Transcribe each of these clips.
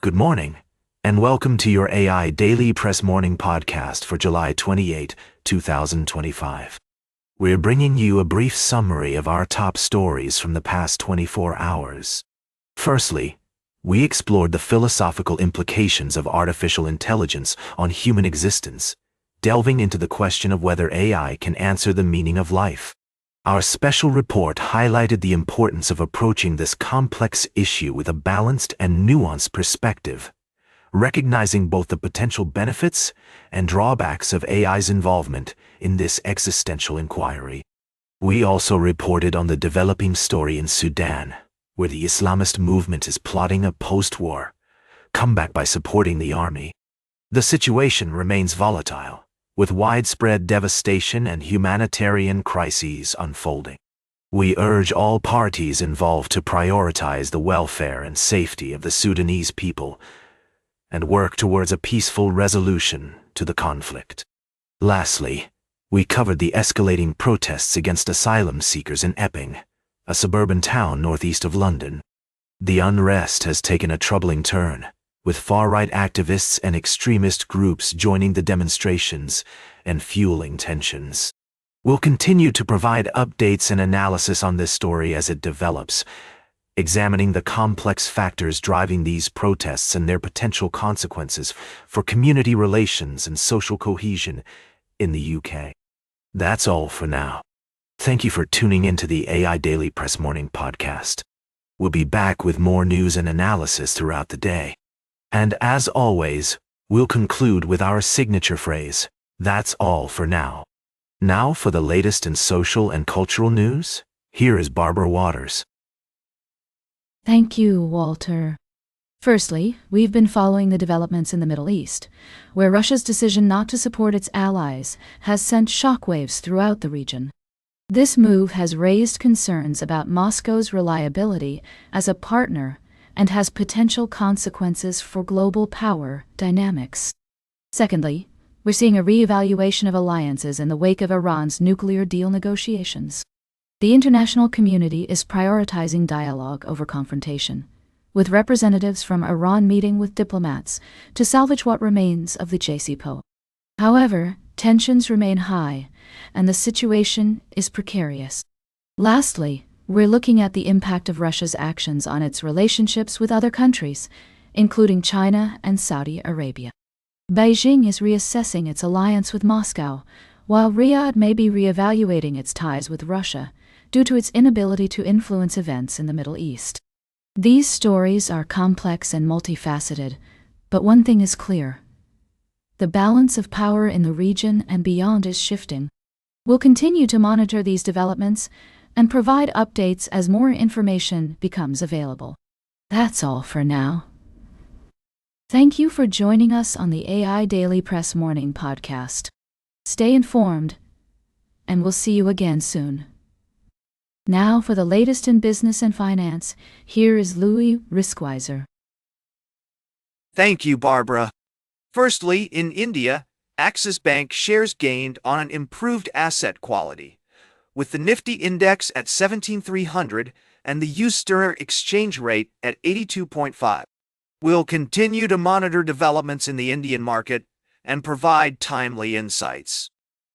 Good morning, and welcome to your AI Daily Press Morning Podcast for July 28, 2025. We're bringing you a brief summary of our top stories from the past 24 hours. Firstly, we explored the philosophical implications of artificial intelligence on human existence, delving into the question of whether AI can answer the meaning of life. Our special report highlighted the importance of approaching this complex issue with a balanced and nuanced perspective, recognizing both the potential benefits and drawbacks of AI's involvement in this existential inquiry. We also reported on the developing story in Sudan, where the Islamist movement is plotting a post-war comeback by supporting the army. The situation remains volatile, with widespread devastation and humanitarian crises unfolding. We urge all parties involved to prioritize the welfare and safety of the Sudanese people and work towards a peaceful resolution to the conflict. Lastly, we covered the escalating protests against asylum seekers in Epping, a suburban town northeast of London. The unrest has taken a troubling turn, with far-right activists and extremist groups joining the demonstrations and fueling tensions. We'll continue to provide updates and analysis on this story as it develops, examining the complex factors driving these protests and their potential consequences for community relations and social cohesion in the UK. That's all for now. Thank you for tuning into the AI Daily Press Morning Podcast. We'll be back with more news and analysis throughout the day. And as always, we'll conclude with our signature phrase, "That's all for now." Now for the latest in social and cultural news, here is Barbara Waters. Thank you, Walter. Firstly, we've been following the developments in the Middle East, where Russia's decision not to support its allies has sent shockwaves throughout the region. This move has raised concerns about Moscow's reliability as a partner and has potential consequences for global power dynamics. Secondly, we're seeing a re-evaluation of alliances in the wake of Iran's nuclear deal negotiations. The international community is prioritizing dialogue over confrontation, with representatives from Iran meeting with diplomats to salvage what remains of the JCPOA. However, tensions remain high, and the situation is precarious. Lastly, we're looking at the impact of Russia's actions on its relationships with other countries, including China and Saudi Arabia. Beijing is reassessing its alliance with Moscow, while Riyadh may be reevaluating its ties with Russia due to its inability to influence events in the Middle East. These stories are complex and multifaceted, but one thing is clear. The balance of power in the region and beyond is shifting. We'll continue to monitor these developments and provide updates as more information becomes available. That's all for now. Thank you for joining us on the AI Daily Press Morning Podcast. Stay informed, and we'll see you again soon. Now for the latest in business and finance, here is Louis Riskweiser. Thank you, Barbara. Firstly, in India, Axis Bank shares gained on an improved asset quality, with the Nifty index at 17,300 and the US-Sterling exchange rate at 82.5. We'll continue to monitor developments in the Indian market and provide timely insights.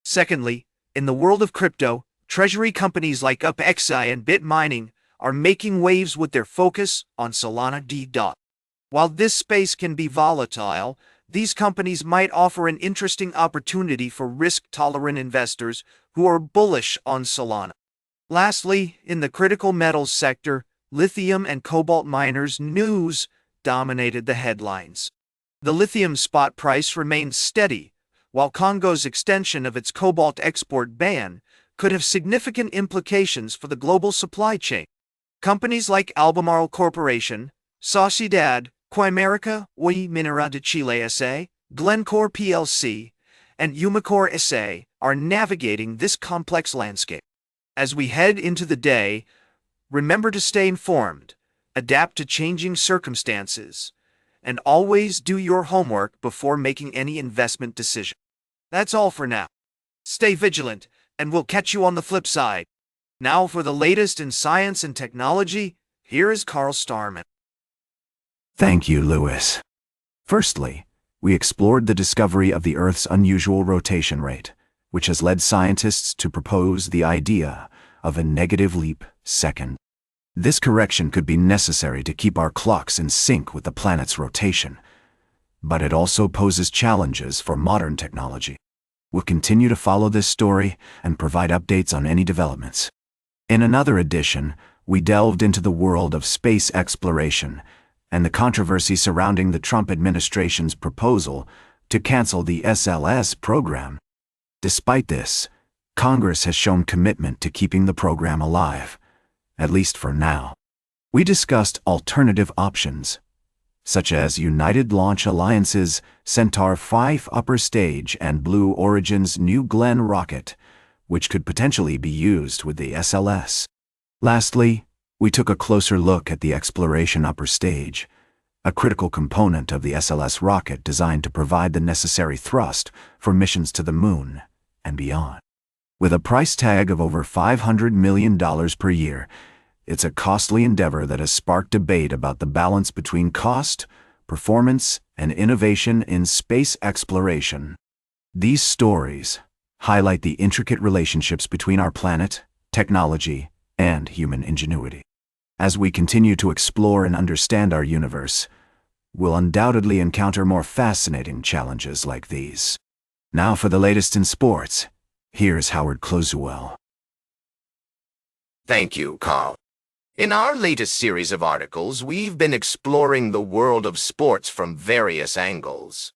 Secondly, in the world of crypto, treasury companies like UpXI and BitMining are making waves with their focus on Solana D. While this space can be volatile, these companies might offer an interesting opportunity for risk-tolerant investors who are bullish on Solana. Lastly, in the critical metals sector, lithium and cobalt miners news dominated the headlines. The lithium spot price remained steady, while Congo's extension of its cobalt export ban could have significant implications for the global supply chain. Companies like Albemarle Corporation, Sociedad Quimérica y Minera de Chile S.A., Glencore plc, and Umicore S.A. are navigating this complex landscape. As we head into the day, remember to stay informed, adapt to changing circumstances, and always do your homework before making any investment decision. That's all for now. Stay vigilant, and we'll catch you on the flip side. Now for the latest in science and technology, here is Carl Starman. Thank you, Lewis. Firstly, we explored the discovery of the Earth's unusual rotation rate, which has led scientists to propose the idea of a negative leap second. This correction could be necessary to keep our clocks in sync with the planet's rotation, but it also poses challenges for modern technology. We'll continue to follow this story and provide updates on any developments. In another edition, we delved into the world of space exploration and the controversy surrounding the Trump administration's proposal to cancel the SLS program. Despite this, Congress has shown commitment to keeping the program alive, at least for now. We discussed alternative options, such as United Launch Alliance's Centaur 5 upper stage and Blue Origin's New Glenn rocket, which could potentially be used with the SLS. Lastly, we took a closer look at the exploration upper stage, a critical component of the SLS rocket designed to provide the necessary thrust for missions to the moon and beyond. With a price tag of over $500 million per year, it's a costly endeavor that has sparked debate about the balance between cost, performance, and innovation in space exploration. These stories highlight the intricate relationships between our planet, technology, and human ingenuity. As we continue to explore and understand our universe, we'll undoubtedly encounter more fascinating challenges like these. Now for the latest in sports, here's Howard Closewell. Thank you, Carl. In our latest series of articles, we've been exploring the world of sports from various angles.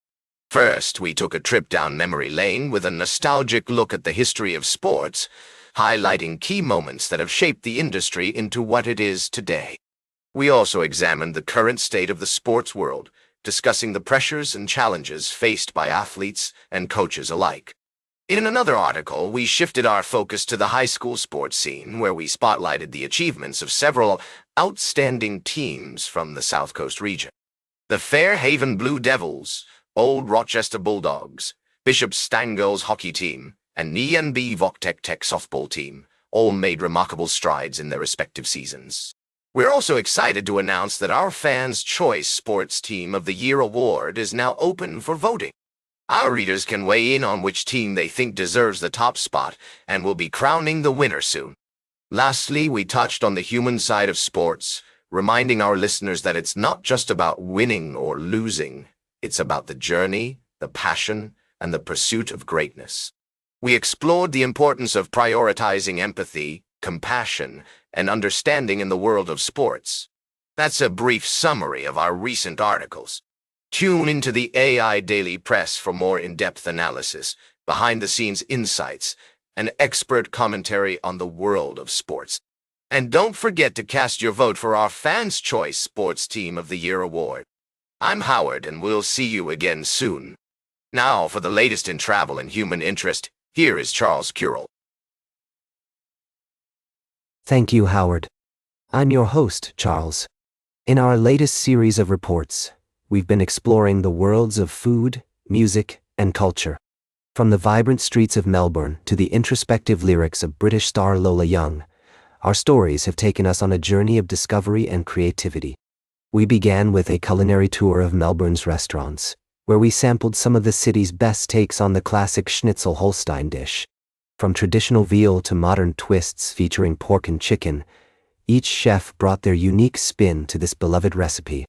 First, we took a trip down memory lane with a nostalgic look at the history of sports, highlighting key moments that have shaped the industry into what it is today. We also examined the current state of the sports world, discussing the pressures and challenges faced by athletes and coaches alike. In another article, we shifted our focus to the high school sports scene, where we spotlighted the achievements of several outstanding teams from the South Coast region. The Fairhaven Blue Devils, Old Rochester Bulldogs, Bishop Stangirls hockey team, and NB Voktek Tech softball team all made remarkable strides in their respective seasons. We're also excited to announce that our Fans' Choice Sports Team of the Year award is now open for voting. Our readers can weigh in on which team they think deserves the top spot, and will be crowning the winner soon. Lastly, we touched on the human side of sports, reminding our listeners that it's not just about winning or losing. It's about the journey, the passion, and the pursuit of greatness. We explored the importance of prioritizing empathy, compassion, and understanding in the world of sports. That's a brief summary of our recent articles. Tune into the AI Daily Press for more in-depth analysis, behind-the-scenes insights, and expert commentary on the world of sports. And don't forget to cast your vote for our Fans' Choice Sports Team of the Year award. I'm Howard, and we'll see you again soon. Now, for the latest in travel and human interest, here is Charles Curel. Thank you, Howard. I'm your host, Charles. In our latest series of reports, we've been exploring the worlds of food, music, and culture. From the vibrant streets of Melbourne to the introspective lyrics of British star Lola Young, our stories have taken us on a journey of discovery and creativity. We began with a culinary tour of Melbourne's restaurants, where we sampled some of the city's best takes on the classic Schnitzel Holstein dish. From traditional veal to modern twists featuring pork and chicken, each chef brought their unique spin to this beloved recipe.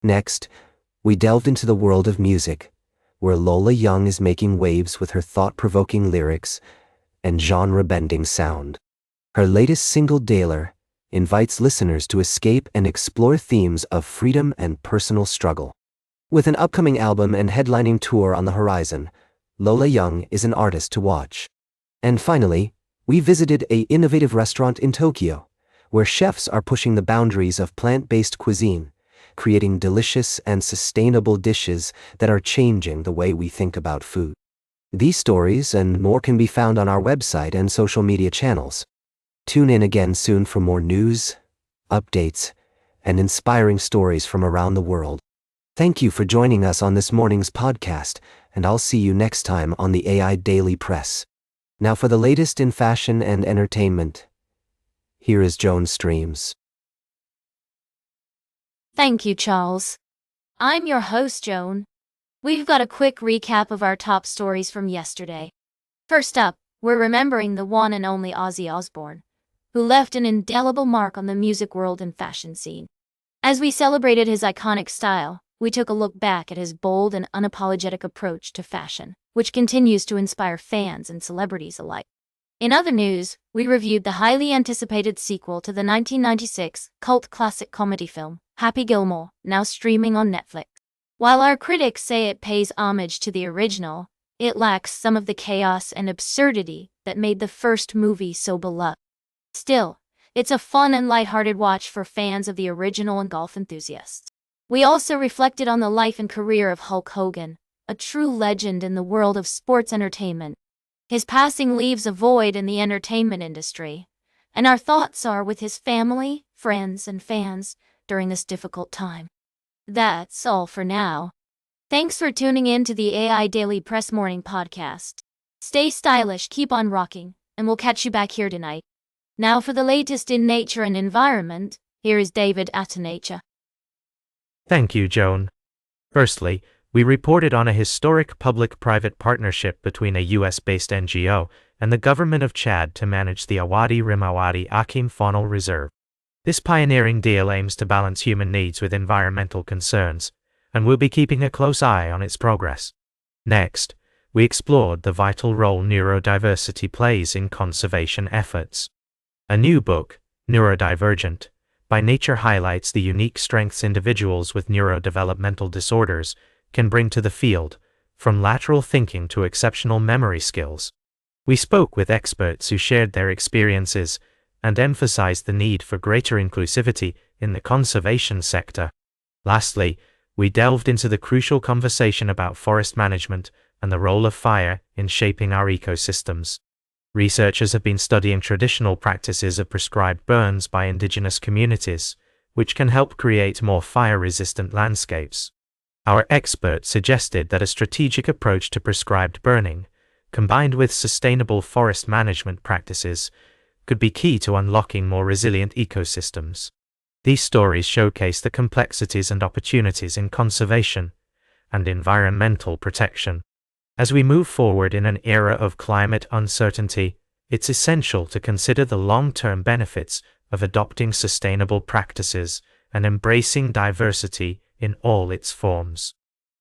Next, we delved into the world of music, where Lola Young is making waves with her thought-provoking lyrics and genre-bending sound. Her latest single, Daler, invites listeners to escape and explore themes of freedom and personal struggle. With an upcoming album and headlining tour on the horizon, Lola Young is an artist to watch. And finally, we visited an innovative restaurant in Tokyo, where chefs are pushing the boundaries of plant-based cuisine, creating delicious and sustainable dishes that are changing the way we think about food. These stories and more can be found on our website and social media channels. Tune in again soon for more news, updates, and inspiring stories from around the world. Thank you for joining us on this morning's podcast, and I'll see you next time on the AI Daily Press. Now for the latest in fashion and entertainment, here is Joan Streams. Thank you, Charles. I'm your host, Joan. We've got a quick recap of our top stories from yesterday. First up, we're remembering the one and only Ozzy Osbourne, who left an indelible mark on the music world and fashion scene. As we celebrated his iconic style, we took a look back at his bold and unapologetic approach to fashion, which continues to inspire fans and celebrities alike. In other news, we reviewed the highly anticipated sequel to the 1996 cult classic comedy film, Happy Gilmore, now streaming on Netflix. While our critics say it pays homage to the original, it lacks some of the chaos and absurdity that made the first movie so beloved. Still, it's a fun and lighthearted watch for fans of the original and golf enthusiasts. We also reflected on the life and career of Hulk Hogan, a true legend in the world of sports entertainment. His passing leaves a void in the entertainment industry, and our thoughts are with his family, friends, and fans during this difficult time. That's all for now. Thanks for tuning in to the AI Daily Press Morning Podcast. Stay stylish, keep on rocking, and we'll catch you back here tonight. Now for the latest in nature and environment, here is David at Nature. Thank you, Joan. Firstly, we reported on a historic public-private partnership between a US-based NGO and the government of Chad to manage the Awadi Rimawadi Akim Faunal Reserve. This pioneering deal aims to balance human needs with environmental concerns, and we'll be keeping a close eye on its progress. Next, we explored the vital role neurodiversity plays in conservation efforts. A new book, Neurodivergent, by Nature highlights the unique strengths individuals with neurodevelopmental disorders can bring to the field, from lateral thinking to exceptional memory skills. We spoke with experts who shared their experiences and emphasized the need for greater inclusivity in the conservation sector. Lastly, we delved into the crucial conversation about forest management and the role of fire in shaping our ecosystems. Researchers have been studying traditional practices of prescribed burns by indigenous communities, which can help create more fire-resistant landscapes. Our experts suggested that a strategic approach to prescribed burning, combined with sustainable forest management practices, could be key to unlocking more resilient ecosystems. These stories showcase the complexities and opportunities in conservation and environmental protection. As we move forward in an era of climate uncertainty, it's essential to consider the long-term benefits of adopting sustainable practices and embracing diversity in all its forms.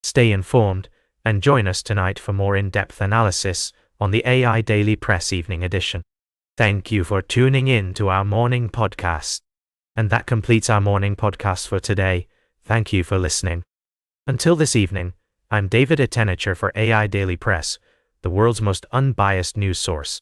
Stay informed and join us tonight for more in-depth analysis on the AI Daily Press Evening Edition. Thank you for tuning in to our morning podcast. And that completes our morning podcast for today. Thank you for listening. Until this evening, I'm David Attenacher for AI Daily Press, the world's most unbiased news source.